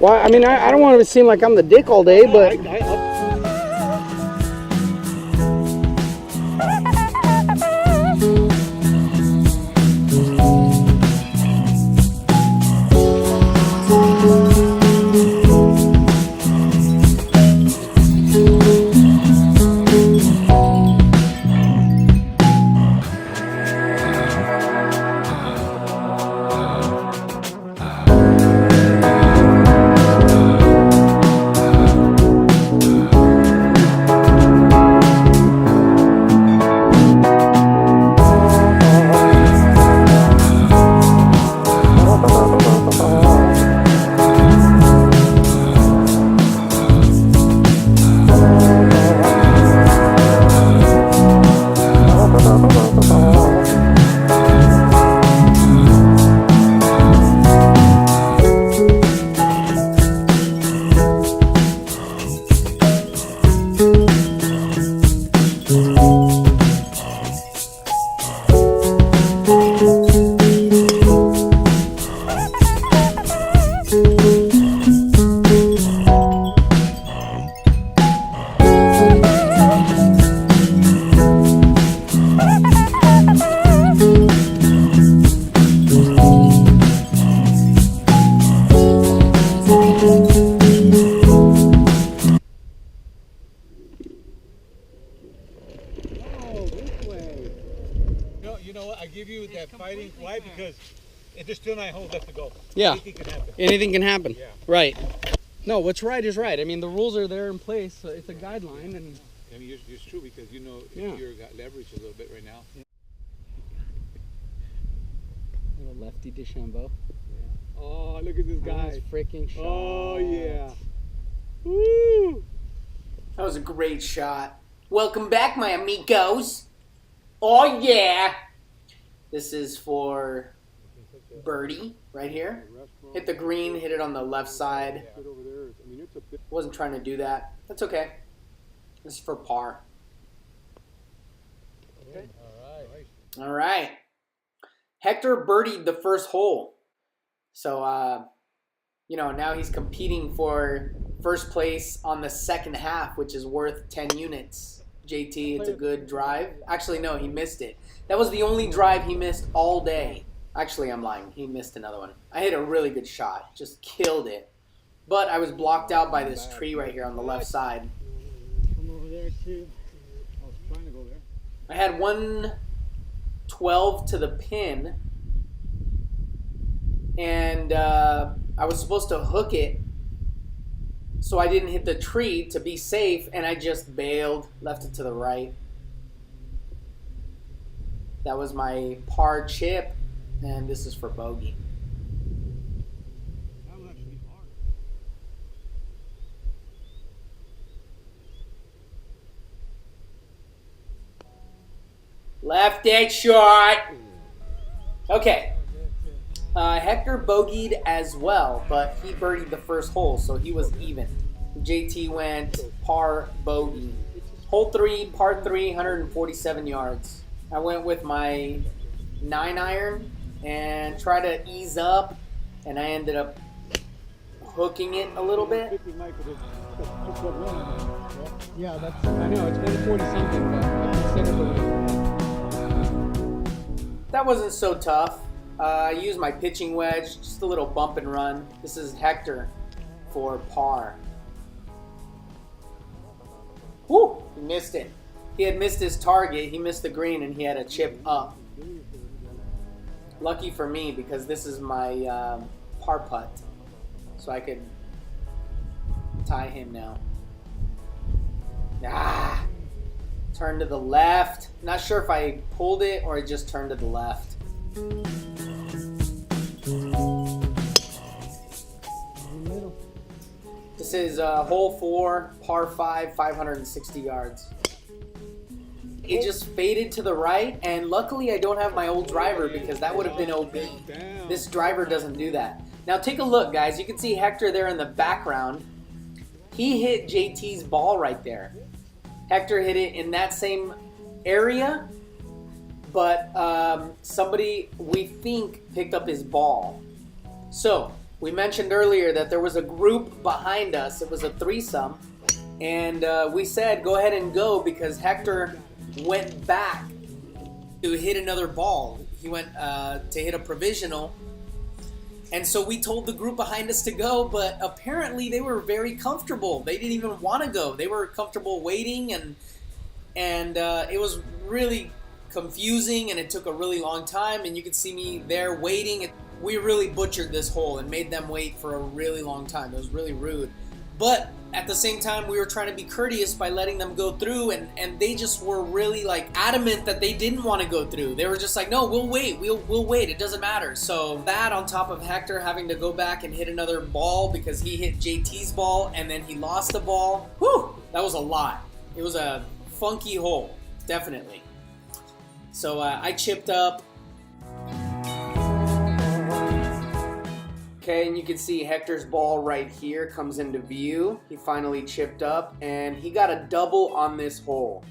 Well, I mean, I don't want to seem like I'm the dick all day, but... You know what? I give you that fighting. Why? Because if there's still 9 holes left to go. Yeah. Anything can happen. Anything can happen. Yeah. Right. No, what's right is right. I mean, the rules are there in place. So it's a guideline, and I mean, it's true because you know you're got leverage a little bit right now. little lefty DeChambeau. Yeah. Oh, look at this guy! Nice freaking shot. Oh yeah! Woo! That was a great shot. Welcome back, my amigos. Oh yeah! This is for birdie right here. Hit the green, hit it on the left side. Wasn't trying to do that. That's okay. This is for par. Okay. All right. Hector birdied the first hole. So, now he's competing for first place on the second half, which is worth 10 units. JT, it's a good drive. Actually, no, he missed it. That was the only drive he missed all day. Actually, I'm lying. He missed another one. I hit a really good shot. Just killed it. But I was blocked out by this tree right here on the left side. I'm over there too. I was trying to go there. I had 112 to the pin. And I was supposed to hook it so I didn't hit the tree to be safe, and I just bailed, left it to the right. That was my par chip, and this is for bogey. That was actually hard. Left it short. Okay. Hector bogeyed as well, but he birdied the first hole, so he was even. JT went par bogey. Hole 3, par 3, 147 yards. I went with my 9-iron and tried to ease up, and I ended up hooking it a little bit. yeah, that's. I know it's 140 something, but I consider the. That wasn't so tough. I used my pitching wedge, just a little bump and run. This is Hector for par. Woo! He missed it. He had missed his target. He missed the green, and he had a chip up. Lucky for me, because this is my par putt, so I could tie him now. Ah! Turn to the left. Not sure if I pulled it or it just turned to the left. This is hole 4, par 5, 560 yards. It just faded to the right, and luckily I don't have my old driver because that would have been OB. This driver doesn't do that. Now take a look, guys. You can see Hector there in the background. He hit JT's ball right there. Hector hit it in that same area, but somebody, we think, picked up his ball. So We mentioned earlier that there was a group behind us. It was a threesome. And we said, go ahead and go, because Hector went back to hit another ball. He went to hit a provisional. And so we told the group behind us to go, but apparently they were very comfortable. They didn't even want to go. They were comfortable waiting, and it was really confusing, and it took a really long time, and you could see me there waiting. We really butchered this hole and made them wait for a really long time. It was really rude. But at the same time, we were trying to be courteous by letting them go through, and they just were really like adamant that they didn't want to go through. They were just like, no, we'll wait, we'll wait, it doesn't matter. So that, on top of Hector having to go back and hit another ball because he hit JT's ball and then he lost the ball, whew, that was a lot. It was a funky hole, definitely. So I chipped up. Okay, and you can see Hector's ball right here comes into view. He finally chipped up, and he got a double on this hole.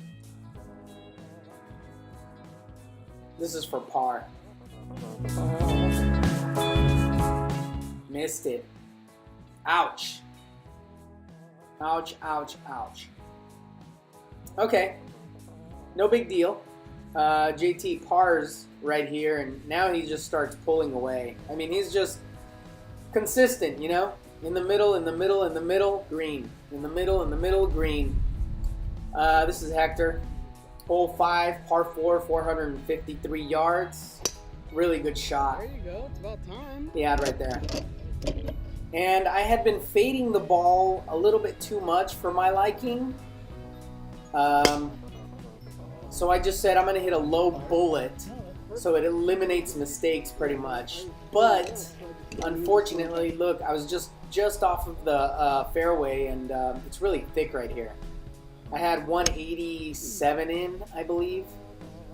This is for par. Missed it. Ouch. Ouch, ouch, ouch. Okay, no big deal. JT pars right here, and now he just starts pulling away. I mean, he's just consistent, you know? In the middle, in the middle, in the middle, green. In the middle, green. This is Hector. Hole 5, par 4, 453 yards. Really good shot. There you go. It's about time. Yeah, right there. And I had been fading the ball a little bit too much for my liking. So I just said I'm going to hit a low bullet so it eliminates mistakes pretty much. But unfortunately, look, I was just off of the fairway, and it's really thick right here. I had 187 in, I believe.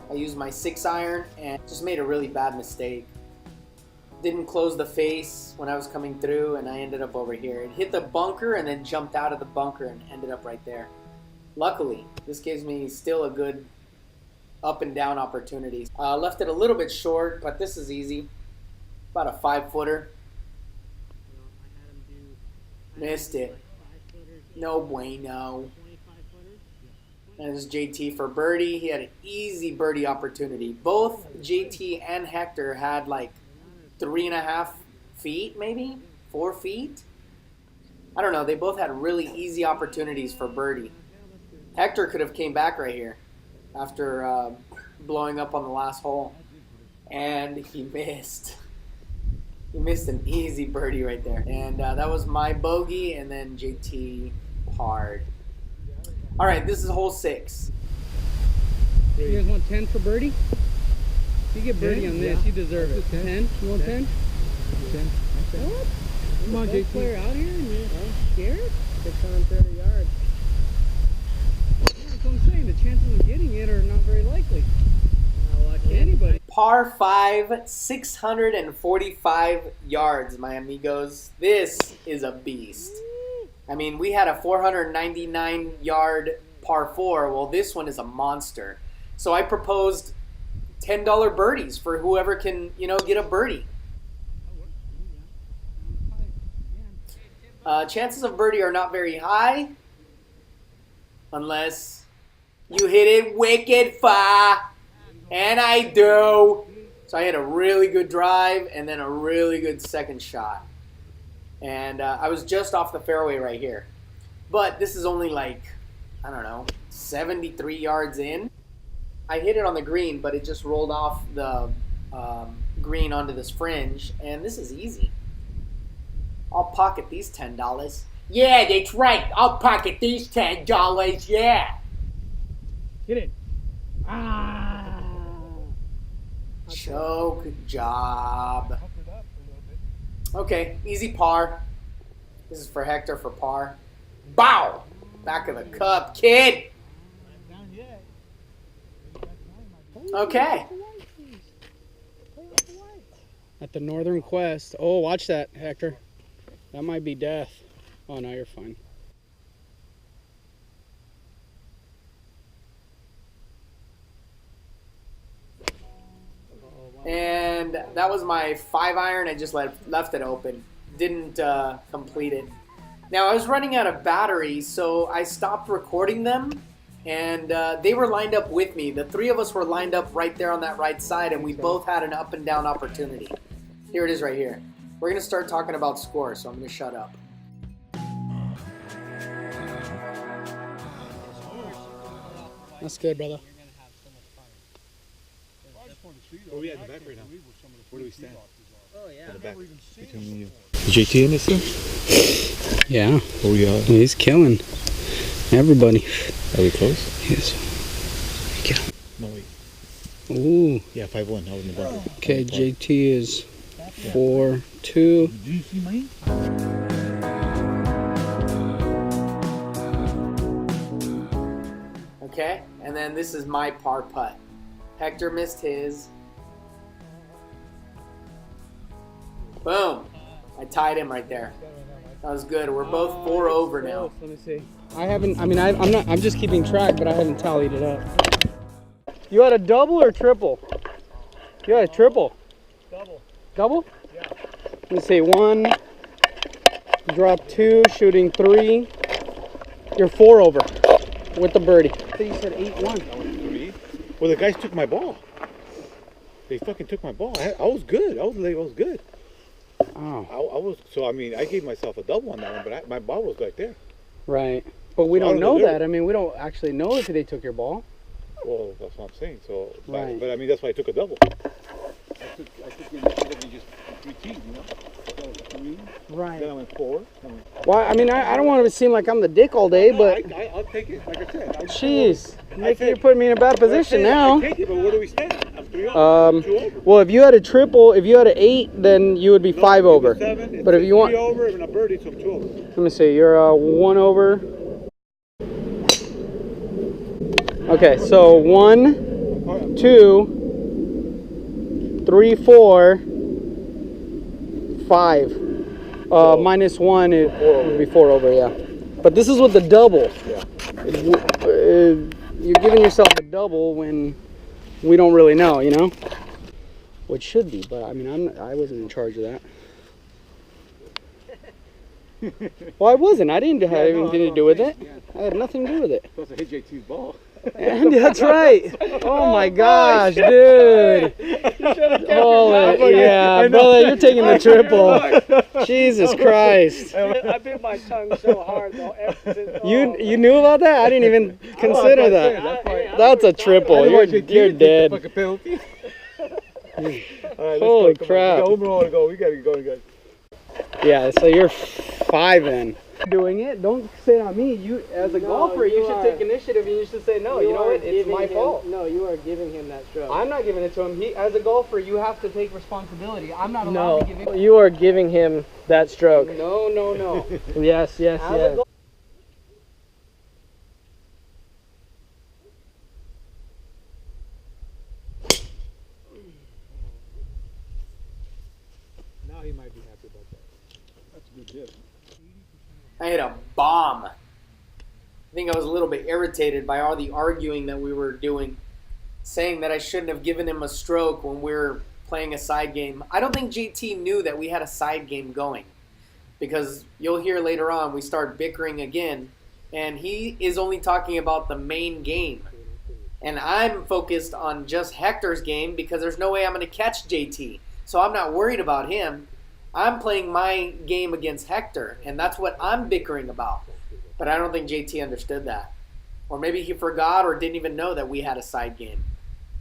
I used my 6-iron and just made a really bad mistake. Didn't close the face when I was coming through, and I ended up over here. It hit the bunker and then jumped out of the bunker and ended up right there. Luckily, this gives me still a good up and down opportunity. Left it a little bit short, but this is easy. About a 5-footer. Missed it. No bueno. And this is JT for birdie. He had an easy birdie opportunity. Both JT and Hector had like 3.5 feet, maybe 4 feet. I don't know. They both had really easy opportunities for birdie. Hector could have came back right here after blowing up on the last hole, and he missed. He missed an easy birdie right there, and that was my bogey, and then JT parred. All right, this is hole 6. You guys want 10 for birdie? If you get birdie on this, you deserve it. 10? You want 10? 10. What? Come on, JT. Player out here and you're scared? 630 yards. That's what I'm saying. The chances of getting it are not very likely. Not lucky anybody. Par 5, 645 yards, my amigos. This is a beast. I mean, we had a 499-yard par 4. Well, this one is a monster. So I proposed $10 birdies for whoever can, get a birdie. Chances of birdie are not very high unless you hit it wicked far, and I do. So I had a really good drive and then a really good second shot. And I was just off the fairway right here. But this is only like, I don't know, 73 yards in. I hit it on the green, but it just rolled off the green onto this fringe, and this is easy. I'll pocket these $10. Yeah, that's right. I'll pocket these $10. Yeah. Hit it. Ah. Choke job. Okay, easy par. This is for Hector for par. Bow! Back of the cup, kid. Okay. At the Northern Quest. Oh, watch that, Hector. That might be death. Oh, no, you're fine. And that was my 5-iron. I just left it open. didn't complete it. Now I was running out of battery, so I stopped recording them, and they were lined up with me. The three of us were lined up right there on that right side, and we both had an up and down opportunity. Here it is right here. We're gonna start talking about score, so I'm gonna shut up. That's good, brother. Where are we at in the back right now? Where do we stand? Oh, yeah. In the back. Between me and you. Is JT in this thing? Yeah. Oh, yeah. He's killing everybody. Are we close? Yes. No, wait. Ooh. Yeah, 5-1. I was in the back. Okay, JT is 4-2. Did you see mine? Okay, and then this is my par putt. Hector missed his. Boom. I tied him right there. That was good. We're both 4 over now. Let me see. I'm just keeping track, but I haven't tallied it up. You had a double or triple? You had a triple. Double. Double? Yeah. Let me see. 1, drop 2, shooting 3. You're 4 over with the birdie. I think you said 8-1. Well, the guys took my ball. They fucking took my ball. I was good. I was good. Oh. I was. So I mean, I gave myself a double on that one, but my ball was right there. Right. But we So don't I know deserve that. I mean, we don't actually know if they took your ball. Well, that's what I'm saying. So, Right. but I mean, that's why I took a double. I took it instead of just 3 teams, you know. So 3. Right. Then I went 4. Well, I mean, I don't want to seem like I'm the dick all day, but I'll take it. Like I said. jeez, you're putting me in a bad position now. I take it, but where do we stand? I'm 3 over. 2 over. Well, if you had a triple, if you had an 8, then you would be 5 over. 7, But if you want, 3 over and a birdie, so I'm 2 over. let me see. You're 1 over. Okay, so 1, 2, 3, 4, 5. Minus 1, it would be 4 over, yeah. But this is with the double. Yeah. You're giving yourself a double when we don't really know, you know? Which should be, but I mean, I wasn't in charge of that. Well, I wasn't. I didn't have anything to do with it. I had nothing to do with it. Supposed to hit JT's ball. And that's right. Oh my gosh, dude. Holy, yeah, brother, you're taking the triple. Jesus Christ. I bit my tongue so hard though. You knew about that? I didn't even consider that. That's a triple. You're dead. Holy crap. We gotta go, guys. Yeah, so you're 5 then. Doing it, don't say it on me. You, as a golfer, you should take initiative and you should say, no, you know what, it's my fault. No, you are giving him that stroke. I'm not giving it to him. As a golfer, you have to take responsibility. I'm not allowed to give him. You are giving him that stroke. No. Yes. Now he might be happy about that. That's a good tip. I hit a bomb. I think I was a little bit irritated by all the arguing that we were doing, saying that I shouldn't have given him a stroke when we were playing a side game. I don't think JT knew that we had a side game going, because you'll hear later on we start bickering again, and he is only talking about the main game. And I'm focused on just Hector's game because there's no way I'm going to catch JT. So I'm not worried about him. I'm playing my game against Hector, and that's what I'm bickering about. But I don't think JT understood that. Or maybe he forgot or didn't even know that we had a side game,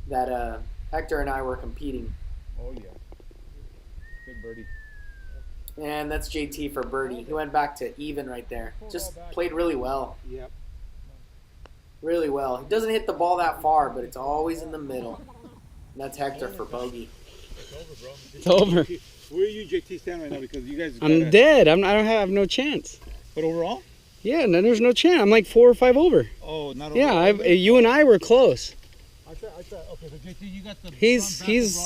that Hector and I were competing. Oh, yeah. Good birdie. And that's JT for birdie. He went back to even right there. Just played really well. Yep. Really well. He doesn't hit the ball that far, but it's always in the middle. And that's Hector for bogey. It's over. Where are you, JT, stand right now? Because you guys. I'm dead. I don't have no chance. But overall? Yeah, no, there's no chance. I'm like 4 or 5 over. Oh, not overall. Yeah, you and I were close. I thought. Okay, so JT, you got the. He's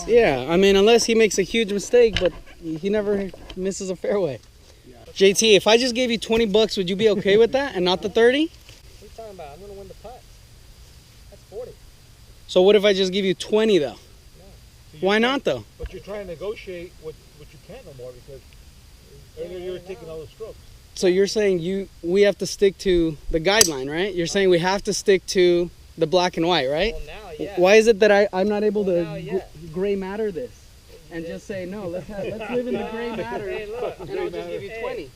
yeah. I mean, unless he makes a huge mistake, but he never misses a fairway. Yeah. JT, if I just gave you $20, would you be okay with that and not the 30? What are you talking about? I'm gonna win the putt. That's 40. So what if I just give you 20 though? So why not though? But you're trying to negotiate what you can't no more because Earlier you were taking all the strokes. So you're saying we have to stick to the guideline, right? You're saying we have to stick to the black and white, right? Well, now, yeah. Why is it that I'm not able Well, now, to yeah. gray matter this and just say no? Let's live in the gray matter, Hey, look. and I'll just give you 20.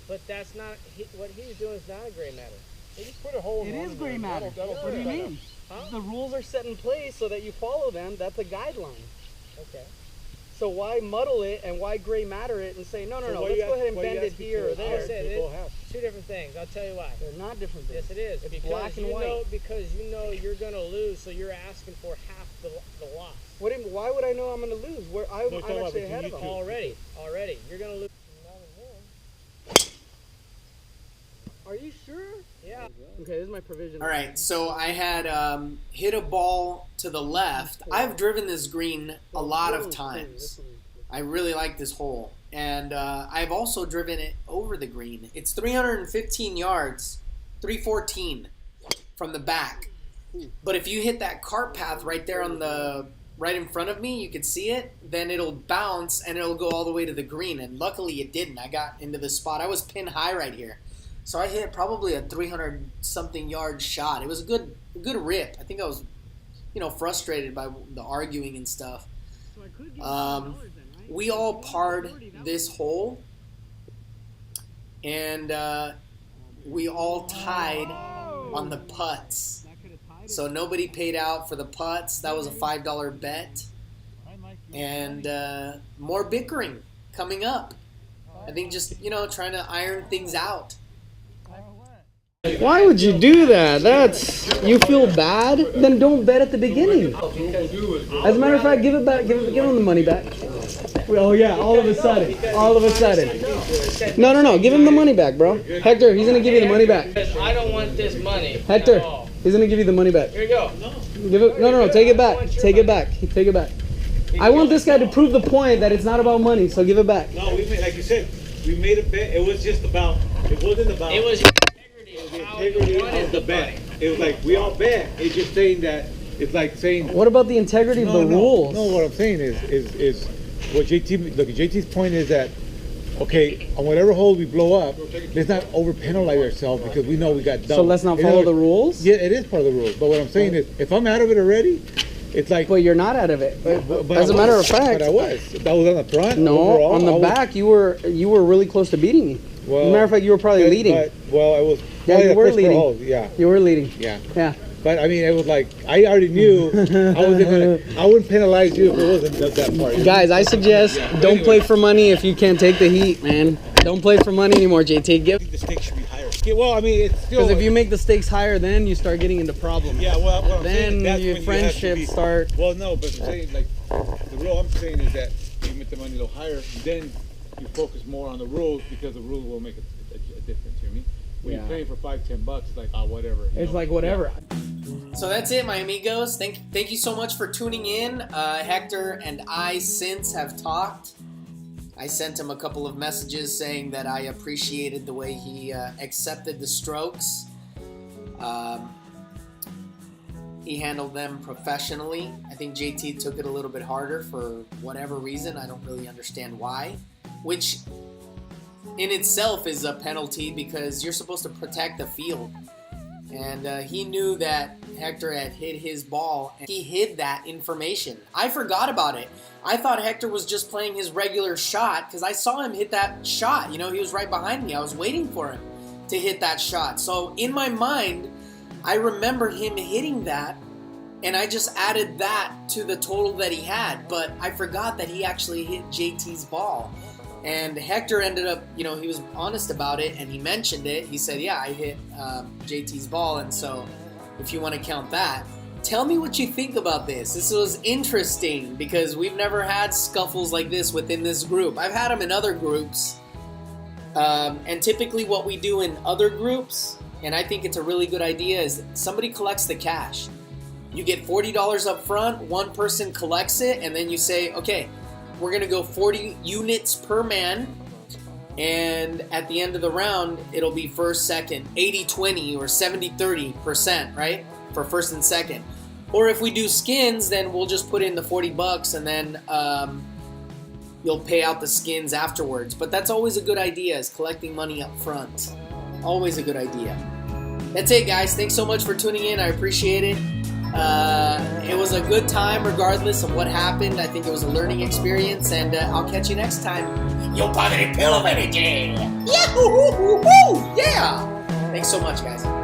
But that's not what he's doing. Is not a gray matter. Hey, just put a hole. It is gray matter. That'll What do you mean? Huh? The rules are set in place so that you follow them. That's a guideline. Okay. So why muddle it and why gray matter it and say no? So Let's go ahead and bend it here or there. I said two different things. I'll tell you why. They're not different things. Yes, it is. It's because black and white. Because you know you're gonna lose, so you're asking for half the loss. Why would I know I'm going to lose? I'm talking actually about ahead of them. Already, you're gonna lose. Are you sure? Yeah. Okay, this is my provision. All right, so I had hit a ball to the left. I've driven this green a lot of times. I really like this hole. And I've also driven it over the green. It's 315 yards, 314 from the back. But if you hit that cart path right there on the right in front of me, you can see it, then it'll bounce and it'll go all the way to the green. And luckily it didn't. I got into the spot. I was pin high right here. So I hit probably a 300-something yard shot. It was a good rip. I think I was, frustrated by the arguing and stuff. We all parred this hole, and we all tied on the putts. So nobody paid out for the putts. That was a $5 bet. And more bickering coming up. I think just, trying to iron things out. Why would you do that? You feel bad? Then don't bet at the beginning. As a matter of fact, give it back. Give him the money back. Oh yeah, all of a sudden. No. Give him the money back, bro. Hector, he's gonna give you the money back. I don't want this money. Hector, he's gonna give you the money back. Here you go. No. Take it back. Take it back. I want this guy to prove the point that it's not about money. So give it back. No, like you said, we made a bet. It was just about. It wasn't about. It was integrity of the bet. It was like we all bet. It's just saying that. It's like saying. What about the integrity of the rules? No, what I'm saying is what JT. Look, JT's point is that. Okay, on whatever hole we blow up, let's not over penalize ourselves because we know we got double. So let's not follow the rules? Yeah, it is part of the rules. But what I'm saying is, if I'm out of it already, it's like. But you're not out of it. But As a matter of fact. But I was. That was on the front. No, overall, on the back, you were really close to beating me. Well, as a matter of fact, you were probably leading. I was. Yeah, you were leading. Yeah. You were leading. Yeah. Yeah. But I mean, it was like I already knew I wouldn't penalize you if it wasn't that part. Guys, I suggest don't play for money if you can't take the heat, man. Don't play for money anymore, JT. I think the stakes should be higher. Yeah, well, I mean, it's still because if you make the stakes higher, then you start getting into problems. Yeah, well, what I'm then saying, that's your when friendships you start. Well, no, but I'm saying like the rule I'm saying is that you make the money a little higher, and then you focus more on the rules because the rules will make a difference. You know what I mean? When you're paying for $5-10, it's like whatever. It's like whatever. Yeah. So that's it, my amigos. Thank you so much for tuning in. Hector and I since have talked. I sent him a couple of messages saying that I appreciated the way he accepted the strokes. He handled them professionally. I think JT took it a little bit harder for whatever reason. I don't really understand why. Which in itself is a penalty because you're supposed to protect the field. And he knew that Hector had hit his ball, and he hid that information. I forgot about it. I thought Hector was just playing his regular shot because I saw him hit that shot. He was right behind me. I was waiting for him to hit that shot. So in my mind, I remember him hitting that, and I just added that to the total that he had. But I forgot that he actually hit JT's ball. And Hector ended up, he was honest about it, and he mentioned it. He said, yeah, I hit JT's ball, and so if you want to count that. Tell me what you think about this. This was interesting because we've never had scuffles like this within this group. I've had them in other groups, and typically what we do in other groups, and I think it's a really good idea, is somebody collects the cash. You get $40 up front, one person collects it, and then you say, okay, we're going to go 40 units per man, and at the end of the round, it'll be first, second, 80-20 or 70-30%, right? For first and second. Or if we do skins, then we'll just put in the $40 and then you'll pay out the skins afterwards. But that's always a good idea, is collecting money up front. Always a good idea. That's it, guys. Thanks so much for tuning in. I appreciate it. It was a good time regardless of what happened. I think it was a learning experience, and I'll catch you next time. Yo Padre Pill of Energy! Yeah! Thanks so much, guys.